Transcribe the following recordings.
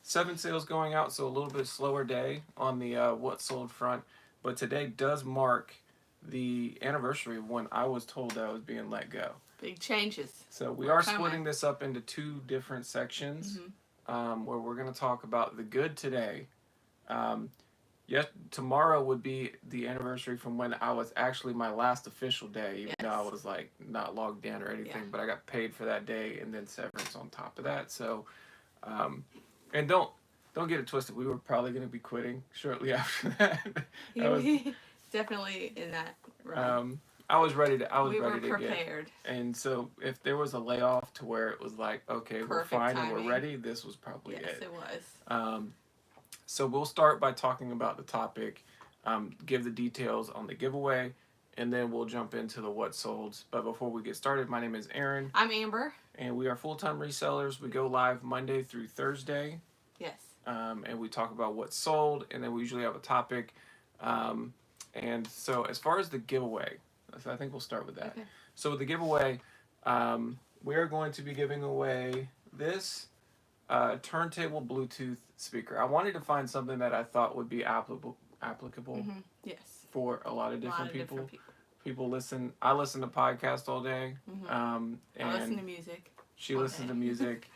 7 sales going out, so a little bit slower day on the what sold front. But today does mark the anniversary of when I was told that I was being let go. Big changes. So we are splitting this up into 2 different sections, where we're going to talk about the good today. Um, yes, tomorrow would be the anniversary from when I was actually my last official day, even though I was like not logged in or anything, but I got paid for that day and then severance on top of that. So, um, and don't get it twisted. We were probably going to be quitting shortly after that. I was, Definitely in that realm. I was ready to. I was We ready were to prepared. get. And so, if there was a layoff to where it was like, okay, we're Perfect fine timing. and we're ready, this was probably Yes, it. it was. So we'll start by talking about the topic, give the details on the giveaway, and then we'll jump into the what solds. But before we get started, my name is Aaron. I'm Amber. And we are full-time resellers. We go live Monday through Thursday. Yes. And we talk about what sold, and then we usually have a topic. And so as far as the giveaway, so I think we'll start with that. Okay. So with the giveaway, we are going to be giving away this turntable Bluetooth speaker. I wanted to find something that I thought would be applicable Yes. for a lot of different people. People listen. I listen to podcasts all day. And I listen to music. She listens to music.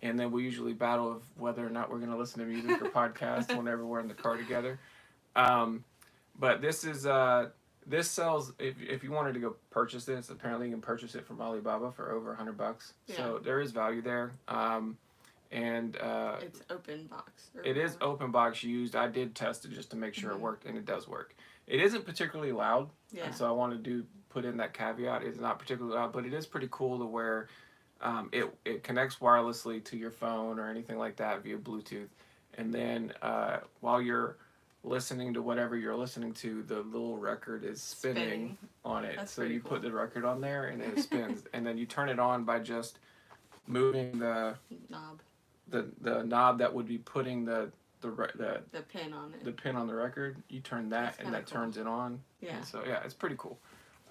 And then we usually battle of whether or not we're going to listen to music or podcasts whenever we're in the car together. But this is this sells. If you wanted to go purchase this, apparently you can purchase it from Alibaba for over $100. Yeah. So there is value there. And it's open box. It is open box used. I did test it just to make sure it worked, and it does work. It isn't particularly loud, and so I wanted to put in that caveat. It's not particularly loud, but it is pretty cool to where it connects wirelessly to your phone or anything like that via Bluetooth. And then while you're listening to whatever you're listening to, the little record is spinning on it. So you put the record on there, and it spins. And then you turn it on by just moving the knob. The knob that would be putting the pin on it. The pin on the record. You turn that, and that turns it on. Yeah. And so yeah, it's pretty cool.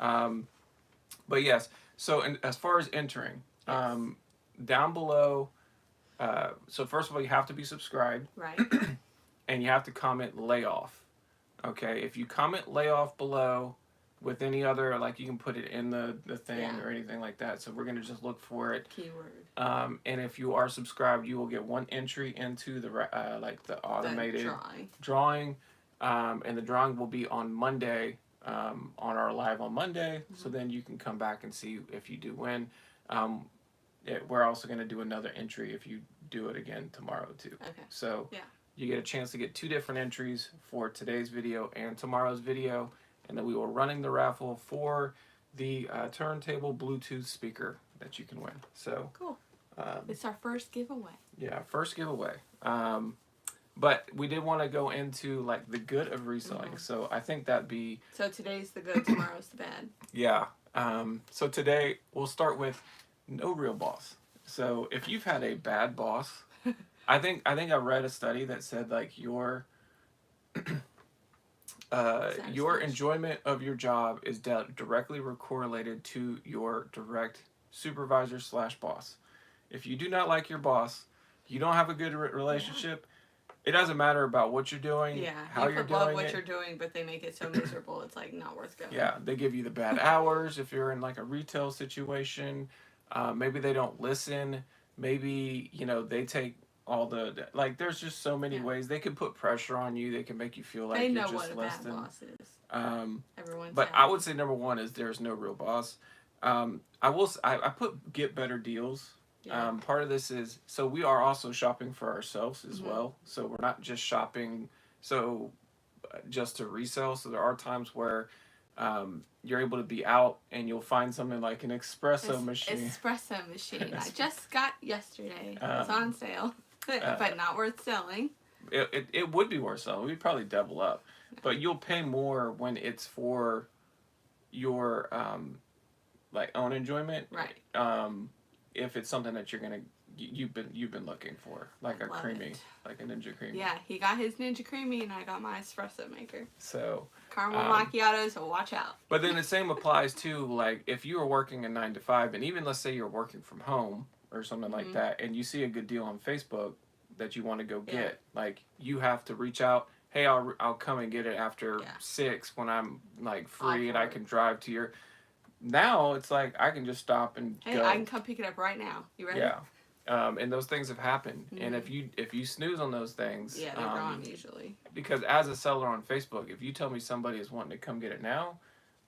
But yes. So as far as entering, down below. So first of all, you have to be subscribed. Right. And you have to comment layoff. Okay. If you comment layoff below with any other, like you can put it in the thing or anything like that. So we're going to just look for it. Keyword. And if you are subscribed, you will get 1 entry into the like the automated drawing. And the drawing will be on Monday, on our live on Monday. So then you can come back and see if you do win. We're also going to do another entry if you do it again tomorrow too. Okay. So you get a chance to get 2 different entries for today's video and tomorrow's video. And then we will running the raffle for the turntable Bluetooth speaker that you can win. So cool. It's our first giveaway. Yeah, first giveaway. But we did want to go into like the good of reselling. So I think that'd be. So today's the good, tomorrow's the bad. Yeah. So today we'll start with no real boss. So if you've had a bad boss, I think I read a study that said like your enjoyment of your job is directly correlated to your direct supervisor / boss. If you do not like your boss, you don't have a good relationship. It doesn't matter about what you're doing, how you're doing it. You love what you're doing, but they make it so miserable, it's like not worth going. Yeah, they give you the bad hours if you're in like a retail situation. Maybe they don't listen. Maybe, they take all the, like, there's just so many ways. They can put pressure on you. They can make you feel like you're just less than. They know what a bad boss is. But I would say number 1 is there's no real boss. I put get better deals. Yeah. Part of this is, so we are also shopping for ourselves as well. So we're not just shopping just to resell. So there are times where you're able to be out and you'll find something like an espresso machine. I just got yesterday. It's on sale, but not worth selling. It would be worth selling. We'd probably double up. But you'll pay more when it's for your like own enjoyment. Right. If it's something that you've been looking for, like a creamy, like a Ninja Creamy. Yeah, he got his Ninja Creamy and I got my espresso maker. So caramel macchiato, so watch out. But then the same applies to like if you are working a 9 to 5, and even let's say you're working from home or something like that, and you see a good deal on Facebook, that you want to go get. Like, you have to reach out. Hey, I'll come and get it after 6 when I'm like free and I can drive to your. Now it's like I can just stop and go. I can come pick it up right now. You ready? Yeah. And those things have happened. And if you snooze on those things, they're gone usually. Because as a seller on Facebook, if you tell me somebody is wanting to come get it now,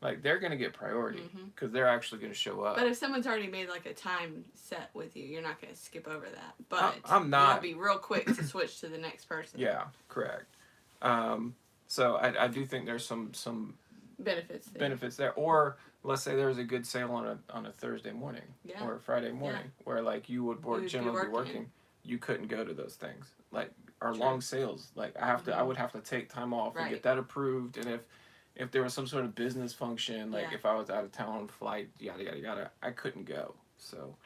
like, they're going to get priority because they're actually going to show up. But if someone's already made like a time set with you, you're not going to skip over that. But I'm not. You'll be real quick to switch to the next person. Yeah, correct. So I do think there's some benefits there. Or let's say there's a good sale on a Thursday morning or a Friday morning where like you would generally be working. You couldn't go to those things. Like our long sales, like I would have to take time off and get that approved. And if there was some sort of business function, like if I was out of town, flight, yada yada yada, I couldn't go. So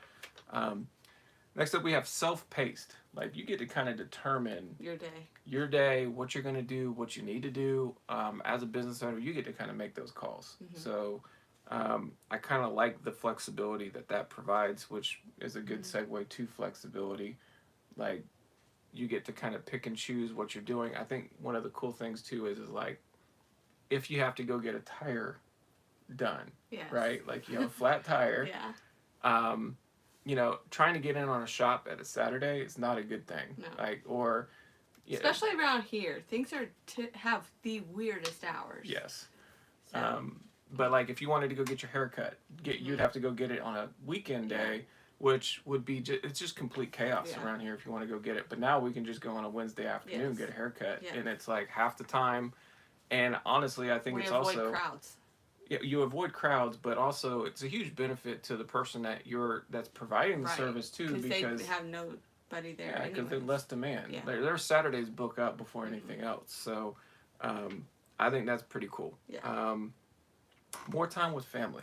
next up we have self-paced. Like, you get to kind of determine your day, what you're going to do, what you need to do. As a business owner, you get to kind of make those calls. So I kind of like the flexibility that provides, which is a good segue to flexibility. Like, you get to kind of pick and choose what you're doing. I think one of the cool things too is like, if you have to go get a tire done, right? Like, you have a flat tire. You know, trying to get in on a shop at a Saturday is not a good thing. No. Like, or especially around here, things are have the weirdest hours. Yes. So. But like, if you wanted to go get your hair cut, you'd have to go get it on a weekend day, which would be it's just complete chaos around here if you want to go get it. But now we can just go on a Wednesday afternoon, get a haircut, and it's like half the time. And honestly, I think it's also... We avoid crowds. Yeah, you avoid crowds, but also it's a huge benefit to the person that's providing the service too, because they have nobody there. Yeah, because there's less demand. Yeah. Their Saturdays book up before anything else. So I think that's pretty cool. Yeah. More time with family.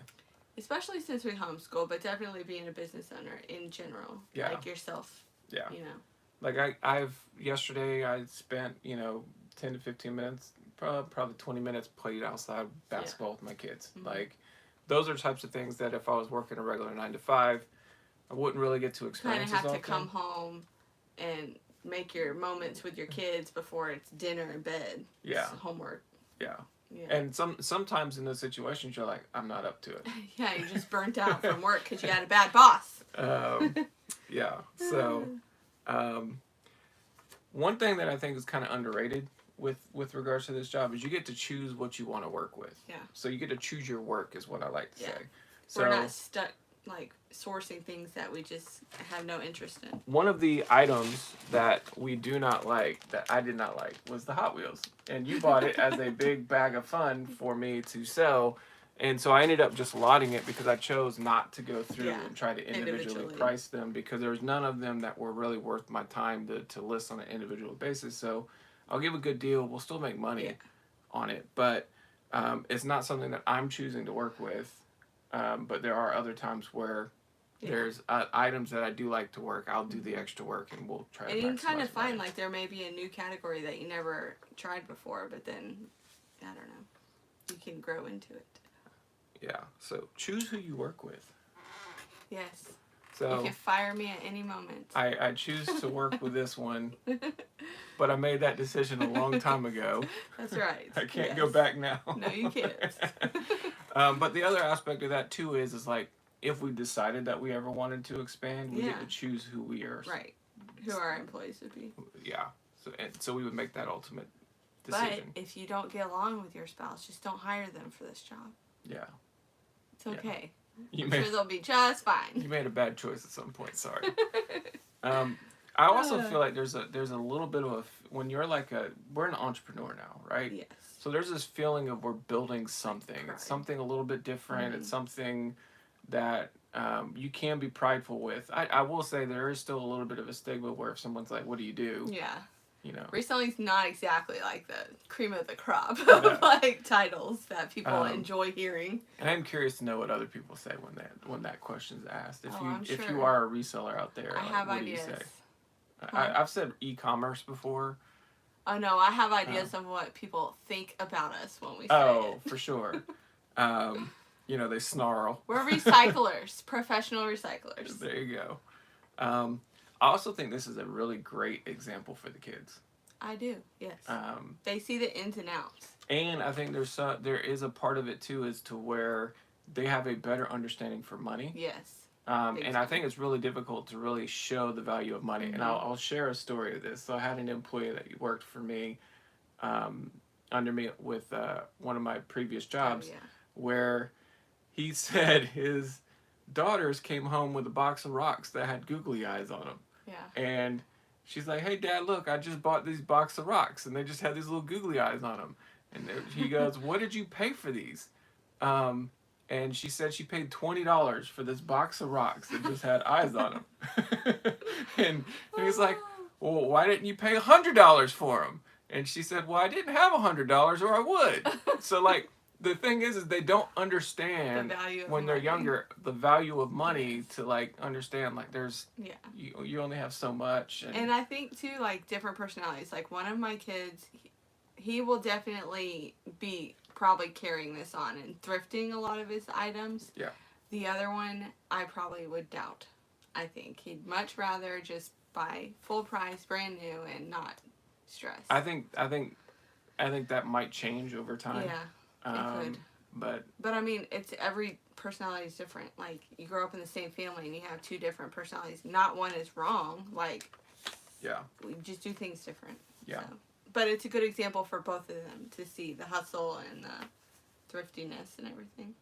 Especially since we homeschool, but definitely being a business owner in general. Yeah. Like yourself. Yeah. You know. Like yesterday I spent, 10 to 15 minutes, probably 20 minutes played outside basketball with my kids. Like, those are types of things that if I was working a regular 9 to 5, I wouldn't really get to experience. Kind of have to come home and make your moments with your kids before it's dinner and bed. Yeah. It's homework. Yeah. Yeah. And sometimes in those situations you're like, I'm not up to it. Yeah, you're just burnt out from work because you had a bad boss. Yeah. So, one thing that I think is kind of underrated with regards to this job is you get to choose what you want to work with. Yeah. So you get to choose your work is what I like to say. So we're not stuck like sourcing things that we just have no interest in. One of the items that we do not like, that I did not like, was the Hot Wheels. And you bought it as a big bag of fun for me to sell. And so I ended up just lotting it because I chose not to go through and try to individually price them, because there was none of them that were really worth my time to list on an individual basis. So I'll give a good deal. We'll still make money on it. But it's not something that I'm choosing to work with. But there are other times where there's items that I do like to work. I'll do the extra work and we'll try to maximize. And you can kind of find like there may be a new category that you never tried before, but then, I don't know, you can grow into it. Yeah. So choose who you work with. Yes. So you can fire me at any moment. I choose to work with this one, but I made that decision a long time ago. That's right. I can't go back now. No, you can't. But the other aspect of that too is like, if we decided that we ever wanted to expand, we get to choose who we are. Right. Who our employees would be. Yeah. So we would make that ultimate decision. But if you don't get along with your spouse, just don't hire them for this job. Yeah. It's okay. Yeah. I'm sure they'll be just fine. You made a bad choice at some point. Sorry. I also feel like there's a little bit of when you're like we're an entrepreneur now, right? Yes. So there's this feeling of we're building something. It's something a little bit different. It's something that you can be prideful with. I will say there is still a little bit of a stigma where if someone's like, "What do you do?" Yeah. Reselling's not exactly like the cream of the crop of like titles that people enjoy hearing. And I'm curious to know what other people say when that question's asked. If you are a reseller out there, I have ideas. Do you say? I've said e-commerce before. Oh no, I have ideas of what people think about us when we say it. Oh, for sure. They snarl. We're recyclers, professional recyclers. There you go. I also think this is a really great example for the kids. I do, yes. Um, They see the ins and outs. and I think there is a part of it too, is to where they have a better understanding for money. Yes. And I think it's really difficult to really show the value of money. And I'll share a story of this. So I had an employee that worked for me, under me with one of my previous jobs, where he said his daughters came home with a box of rocks that had googly eyes on them. Yeah. And she's like, "Hey, Dad, look, I just bought these box of rocks, and they just had these little googly eyes on them." And he goes, "What did you pay for these?" And she said she paid $20 for this box of rocks that just had eyes on them. and he's like, "Well, why didn't you pay $100 for them?" And she said, "Well, I didn't have $100, or I would." So like, the thing is they don't understand The when they're money. younger the value of money, to like understand like there's Yeah. you only have so much. And I think too, like different personalities. Like one of my kids, he will definitely be probably carrying this on and thrifting a lot of his items. Yeah. The other one, I probably would doubt. I think he'd much rather just buy full price, brand new, and not stress. I think that might change over time. Yeah, it could. But I mean, it's every personality is different. Like you grow up in the same family and you have two different personalities. Not one is wrong. Like yeah, we just do things different. Yeah. So. But it's a good example for both of them to see the hustle and the thriftiness and everything.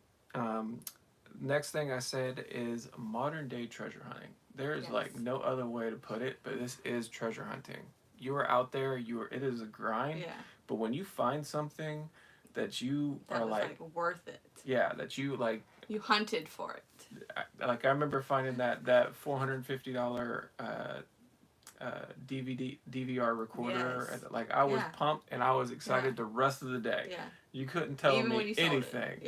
Next thing I said is modern day treasure hunting. There is like no other way to put it, but this is treasure hunting. You are out there. It is a grind. Yeah. But when you find something that you that are was, like worth it. Yeah, that you like. You hunted for it. I remember finding that $450 DVR recorder. Yes. Like I was pumped and I was excited the rest of the day. Yeah. You couldn't tell Even me anything.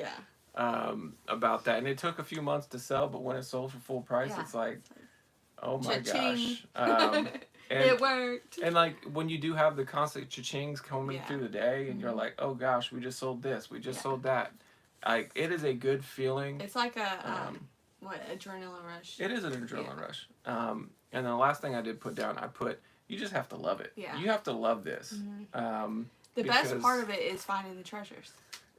About that, and it took a few months to sell, but when it sold for full price, it's like, oh my cha-ching. gosh. And, it worked. And like when you do have the constant cha-chings coming through the day, and you're like, oh gosh, we just sold this, we just sold that. Like it is a good feeling. It's like a adrenaline rush. It is an adrenaline rush. And then the last thing I did put down, you just have to love it. Yeah. You have to love this. The best part of it is finding the treasures.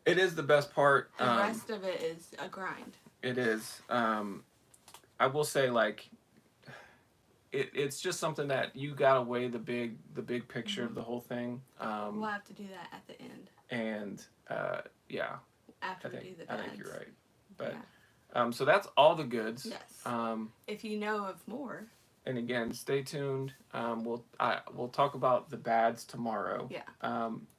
It is the best part. The rest of it is a grind. It is. I will say, like, it's just something that you gotta weigh the big picture of the whole thing. We'll have to do that at the end. And After we do the beds. I think you're right. But so that's all the goods. Yes. If you know of more. And again, stay tuned. We'll talk about the bads tomorrow. Yeah.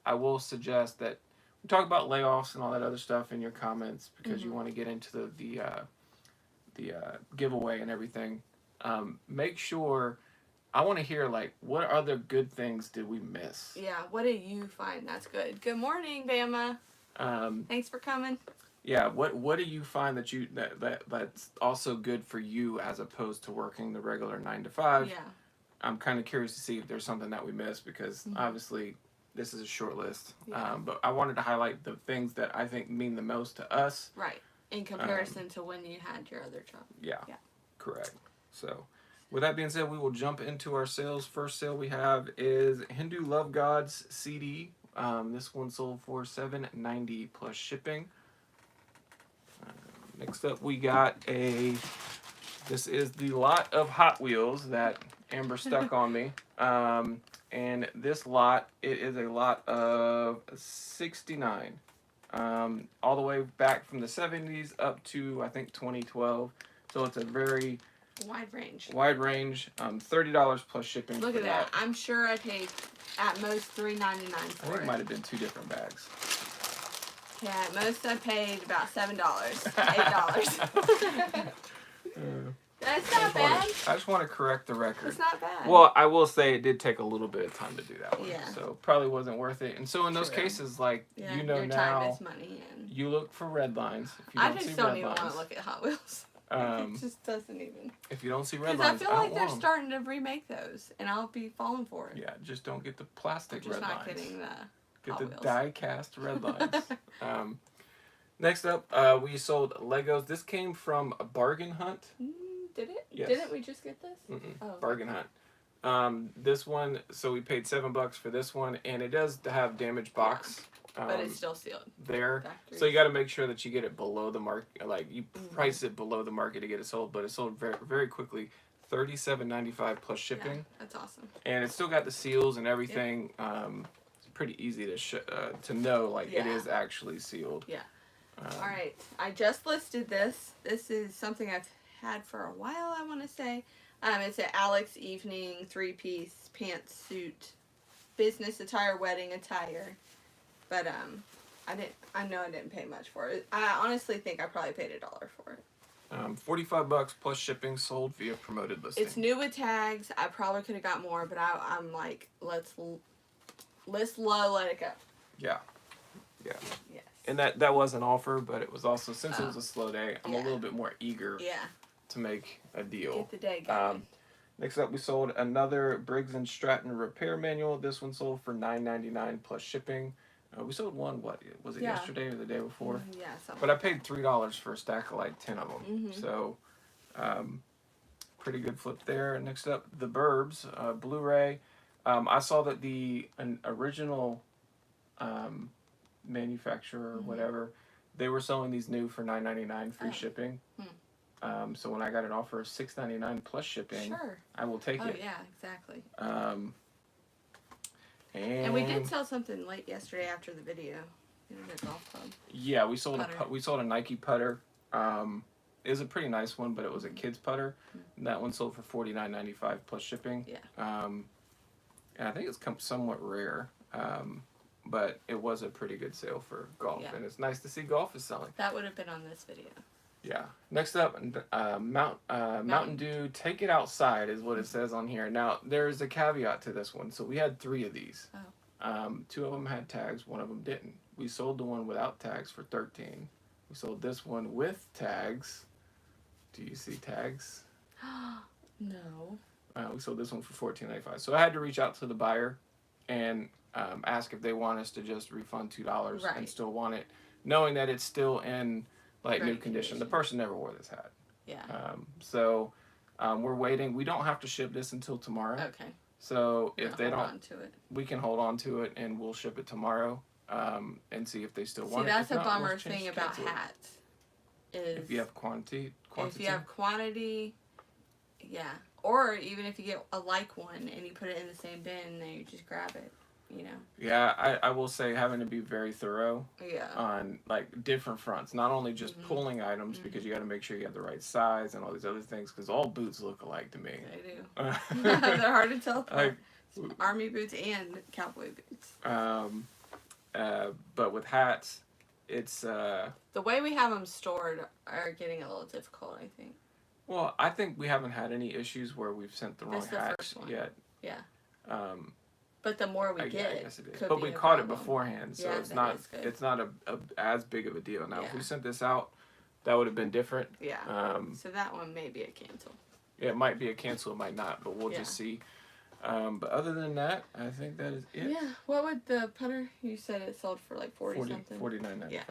I will suggest that we talk about layoffs and all that other stuff in your comments, because you want to get into the giveaway and everything. Make sure, I want to hear like, what other good things did we miss? Yeah. What did you find that's good? Good morning, Bama. Thanks for coming. Yeah. What do you find that's also good for you as opposed to working the regular 9 to 5? Yeah. I'm kind of curious to see if there's something that we missed, because obviously this is a short list. Yeah. But I wanted to highlight the things that I think mean the most to us. Right. In comparison to when you had your other job. Yeah. Correct. So, with that being said, we will jump into our sales. First sale we have is Hindu Love Gods CD. This one sold for $7.90 plus shipping. Next up, we got this is the lot of Hot Wheels that Amber stuck on me. And this lot, it is a lot of 69. All the way back from the 70s up to, I think, 2012. So it's a very wide range. $30 plus shipping. Look at that. I'm sure I paid at most $3.99 for it. I think it might have been 2 different bags. Yeah, at most I paid about $7, $8. That's not bad. I just want to correct the record. It's not bad. Well, I will say it did take a little bit of time to do that one. Yeah. So probably wasn't worth it. And so in those cases, like, you know, your now time is money, and you look for red lines. If you I don't just see don't red even lines, want to look at Hot Wheels. It just doesn't even. If you don't see red Because I lines, feel like don't they're want 'em. starting to remake those, and I'll be falling for it. Yeah, just don't get the plastic I'm just red not lines. getting the Get Hot the Wheels. die-cast red lines. Next up, we sold Legos. This came from a Bargain Hunt. Did it? Yes. Didn't we just get this? Mm-mm. Oh. Bargain hunt. This one, so we paid $7 for this one, and it does have damaged box. But it's still sealed. There. Factory. So you got to make sure that you get it below the market. Like you Mm-hmm. price it below the market to get it sold, but it sold very, very quickly. $37.95 plus shipping. Yeah, that's awesome. And it's still got the seals and everything. It's pretty easy to know like it Yeah. is actually sealed. Yeah. All right. I just listed this. This is something I've had for a while, I want to say. It's an Alex Evening 3-piece pantsuit, business attire, wedding attire. But I know I didn't pay much for it. I honestly think I probably paid $1 for it. $45 plus shipping, sold via promoted listing. It's new with tags. I probably could have got more, but I'm like, let's low, let it go. Yeah. Yeah. Yes. And that was an offer, but it was also, since it was a slow day, I'm a little bit more eager Yeah. to make a deal. Get the day going. Next up, we sold another Briggs & Stratton repair manual. This one sold for $9.99 plus shipping. We sold one, what, was it yesterday or the day before? Yeah, something. But I paid $3 for a stack of like 10 of them. Mm-hmm. So, pretty good flip there. Next up, The Burbs, Blu-ray. I saw that the original manufacturer or whatever, they were selling these new for $9.99 free shipping. So when I got an offer of $6.99 plus shipping, sure. I will take it. Oh yeah, exactly. And we did sell something late yesterday after the video. The golf club. Yeah, we sold putter. a Nike putter. It was a pretty nice one, but it was a kid's putter. And that one sold for $49.95 plus shipping. Yeah. And I think it's somewhat rare. But it was a pretty good sale for golf, and it's nice to see golf is selling. That would have been on this video. Yeah. Next up, Mountain Dew, Take It Outside is what it says on here. Now, there is a caveat to this one. So we had 3 of these. Oh. 2 of them had tags, 1 of them didn't. We sold the one without tags for $13. We sold this one with tags. Do you see tags? No. We sold this one for $14.95. So I had to reach out to the buyer and ask if they want us to just refund $2 and still want it, knowing that it's still in like new condition. The person never wore this hat. Yeah. So we're waiting. We don't have to ship this until tomorrow. Okay. So if they don't, on to it. we can hold on to it and we'll ship it tomorrow and see if they still want it. See, that's If a not, bummer we'll thing about hats. Is if you have quantity. If you have quantity, yeah. Or even if you get a like one and you put it in the same bin, then you just grab it. You know. Yeah, I will say having to be very thorough. Yeah. On like different fronts, not only just pulling items because you got to make sure you have the right size and all these other things. Because all boots look alike to me. They do. They're hard to tell apart. Like, Army boots and cowboy boots. But with hats, it's the way we have them stored are getting a little difficult, I think. Well, I think we haven't had any issues where we've sent the wrong hats yet. Yeah. But the more we get, I guess it is. But we caught it beforehand, so it's not as big of a deal. Now, if we sent this out, that would have been different. Yeah. So that one may be a cancel. Yeah, it might be a cancel, it might not, but we'll just see. But other than that, I think that is it. Yeah. What would the putter? You said it sold for like 40 something. $49.95. Yeah.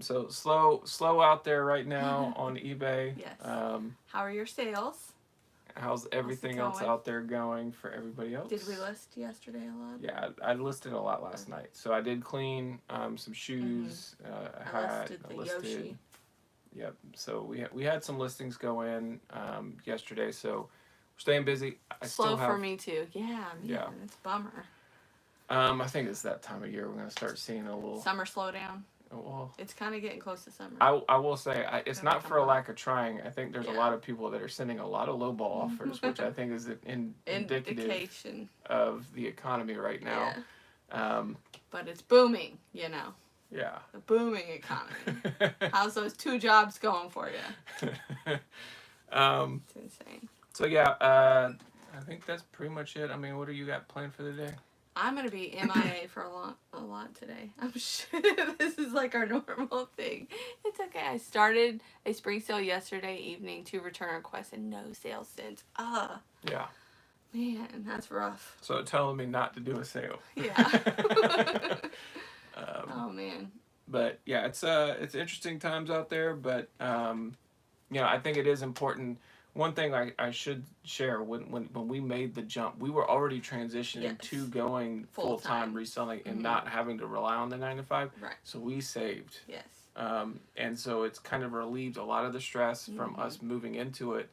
So slow out there right now on eBay. Yes. How are your sales? How's everything else out there going for everybody else? Did we list yesterday a lot? Yeah, I listed a lot last night. So I did clean some shoes, a hat. I listed the Yoshi. Yep. So we had some listings go in yesterday. So we're staying busy. Slow for me too. Yeah. Man, yeah. It's a bummer. I think it's that time of year we're gonna start seeing a little summer slowdown. Well, it's kind of getting close to summer. I will say it's not for a lack of trying. I think there's a lot of people that are sending a lot of lowball offers, which I think is an indication of the economy right now. Yeah. But it's booming, you know. Yeah. A booming economy. How's those 2 jobs going for you? It's insane. So yeah, I think that's pretty much it. I mean, what do you got planned for the day? I'm gonna be MIA for a lot today. I'm sure this is like our normal thing. It's okay. I started a spring sale yesterday evening, 2 return requests, and no sales since. Yeah. Man, that's rough. So telling me not to do a sale. Yeah. Oh man. But yeah, it's interesting times out there. But I think it is important. One thing I should share, when we made the jump, we were already transitioning to going full-time reselling and not having to rely on the 9 to 5. Right. So we saved. Yes. And so it's kind of relieved a lot of the stress from us moving into it.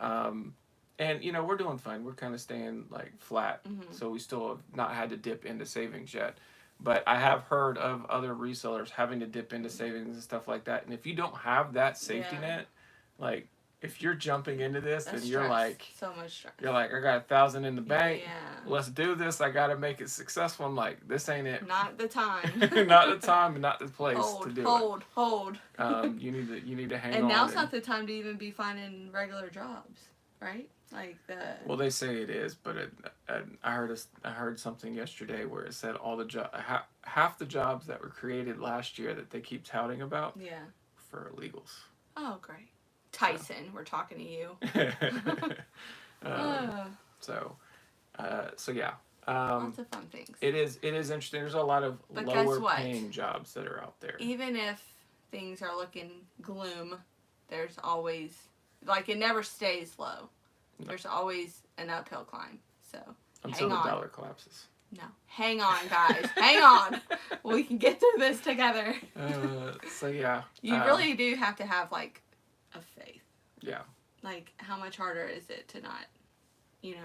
And we're doing fine. We're kind of staying like flat. So we still have not had to dip into savings yet. But I have heard of other resellers having to dip into savings and stuff like that. And if you don't have that safety net, like, if you're jumping into this, then you're like, so much stress. You're like, I got 1,000 in the bank. Yeah. Let's do this. I got to make it successful. I'm like, this ain't it. Not the time. Not the time and not the place to do it. Hold. You need to hang on. And now's not the time to even be finding regular jobs, right? Like the. Well, they say it is, but I heard something yesterday where it said all the half the jobs that were created last year that they keep touting about. Yeah. For illegals. Oh, great. Tyson, we're talking to you. So yeah. Lots of fun things. It is interesting. There's a lot of lower paying jobs that are out there. Even if things are looking gloom, there's always, like, it never stays low. No. There's always an uphill climb. So until the dollar collapses. No. Hang on, guys. Hang on. We can get through this together. So yeah. You really do have to have, like, a faith. Yeah. Like, how much harder is it to not, you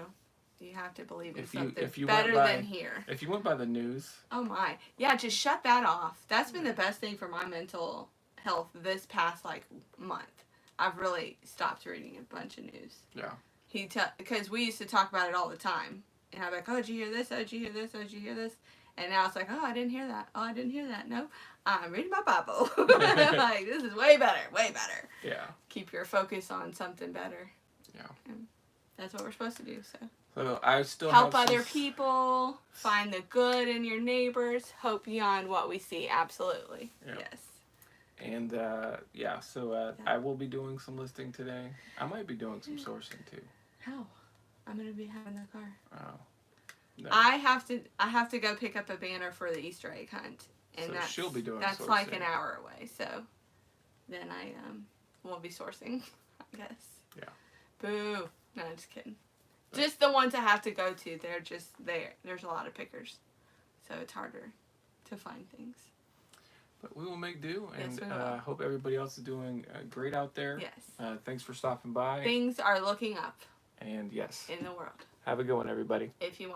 have to believe in something if you better than here. If you went by the news. Oh my. Yeah, just shut that off. That's been the best thing for my mental health this past, like, month. I've really stopped reading a bunch of news. Yeah. Because we used to talk about it all the time. And I'd be like, oh, did you hear this? Oh, did you hear this? Oh, did you hear this? And now it's like, oh, I didn't hear that. Oh, I didn't hear that. No, I'm reading my Bible. Like, this is way better. Way better. Yeah. Keep your focus on something better. Yeah. And that's what we're supposed to do. So I still help other people. Find the good in your neighbors. Hope beyond what we see. Absolutely. Yeah. Yes. And so I will be doing some listing today. I might be doing some sourcing too. How? I'm gonna be having the car. Oh. No. I have to go pick up a banner for the Easter egg hunt, and so she'll be doing. That's sourcing. like an hour away. So then I won't be sourcing, I guess. Yeah. Boo! No, just kidding. Just the ones I have to go to. They're just there. There's a lot of pickers, so it's harder to find things. But we will make do, and yes, hope everybody else is doing great out there. Yes. Thanks for stopping by. Things are looking up. And yes. In the world. Have a good one, everybody. If you want.